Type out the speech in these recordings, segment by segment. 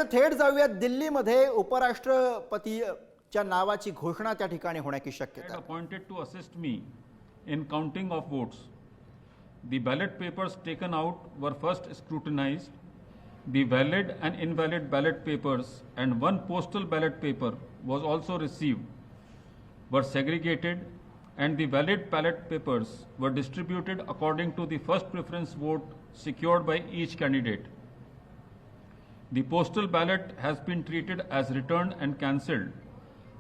थेट जाऊया दिल्लीमध्ये उपराष्ट्रपतीच्या नावाची घोषणा त्या ठिकाणी होण्याची शक्यता आहे. Appointed to assist me in counting of votes. The ballot papers taken out were first scrutinized. The valid and invalid ballot papers and one postal ballot paper was also received, were segregated, and the valid ballot papers were distributed according to the first preference vote secured by each candidate. The postal ballot has been treated as returned and cancelled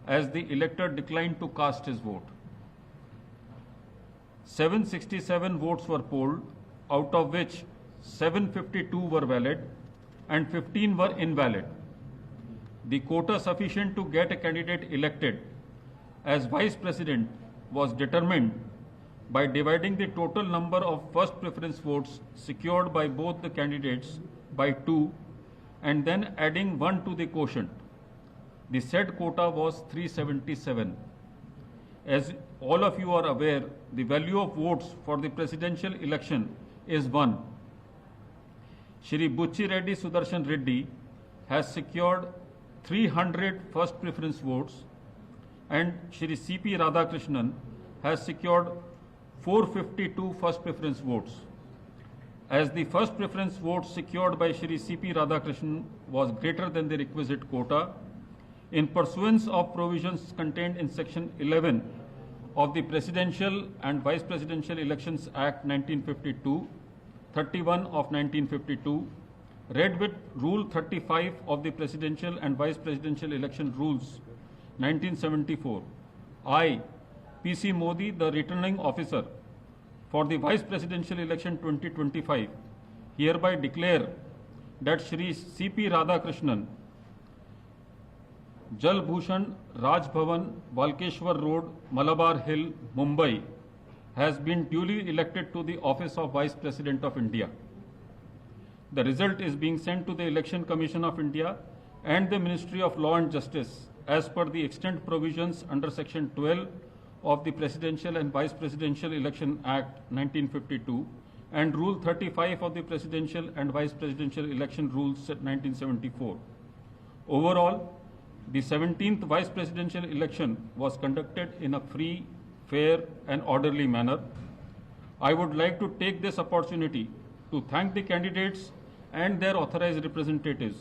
as the elector declined to cast his vote. 767 votes were polled, out of which 752 were valid and 15 were invalid. The quota sufficient to get a candidate elected as vice president was determined by dividing the total number of first preference votes secured by both the candidates by 2 and then adding 1 to the quotient. The said quota was 377. As all of you are aware, the value of votes for the presidential election is 1. Shri Bucci Reddy Sudarshan Reddy has secured 300 first preference votes and Shri C.P. Radhakrishnan has secured 452 first preference votes. As the first preference vote secured by Shri C.P. Radhakrishnan was greater than the requisite quota, in pursuance of provisions contained in Section 11 of the Presidential and Vice Presidential Elections Act 1952, 31 of 1952, read with Rule 35 of the Presidential and Vice Presidential Election Rules 1974, I, P.C. Modi, the returning officer for the Vice Presidential Election 2025, hereby declare that Shri C.P. Radhakrishnan, Jal Bhushan Raj Bhavan, Walkeshwar Road, Malabar Hill, Mumbai, has been duly elected to the office of Vice President of India. The result is being sent to the Election Commission of India and the Ministry of Law and Justice as per the extant provisions under Section 12 of the Presidential and Vice Presidential Election Act 1952 and Rule 35 of the Presidential and Vice Presidential Election Rules 1974. Overall, the 17th Vice Presidential election was conducted in a free, fair and orderly manner. I would like to take this opportunity to thank the candidates and their authorized representatives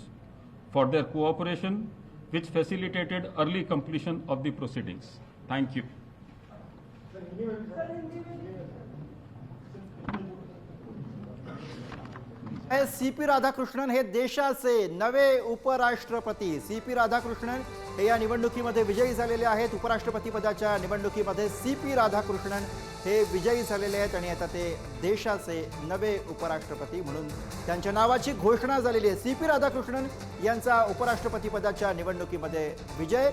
for their cooperation, which facilitated early completion of the proceedings. Thank you. C P. Radhakrishnan हे देशाचे नवे उपराष्ट्रपती. CP. Radhakrishnan हे या निवडणुकीमध्ये विजयी झालेले आहेत. उपराष्ट्रपती पदाच्या निवडणुकीमध्ये सी.पी. राधाकृष्णन हे विजयी झालेले आहेत आणि आता ते देशाचे नवे उपराष्ट्रपती म्हणून त्यांच्या नावाची घोषणा झालेली आहे. सी.पी. राधाकृष्णन यांचा उपराष्ट्रपती पदाच्या निवडणुकीमध्ये विजय.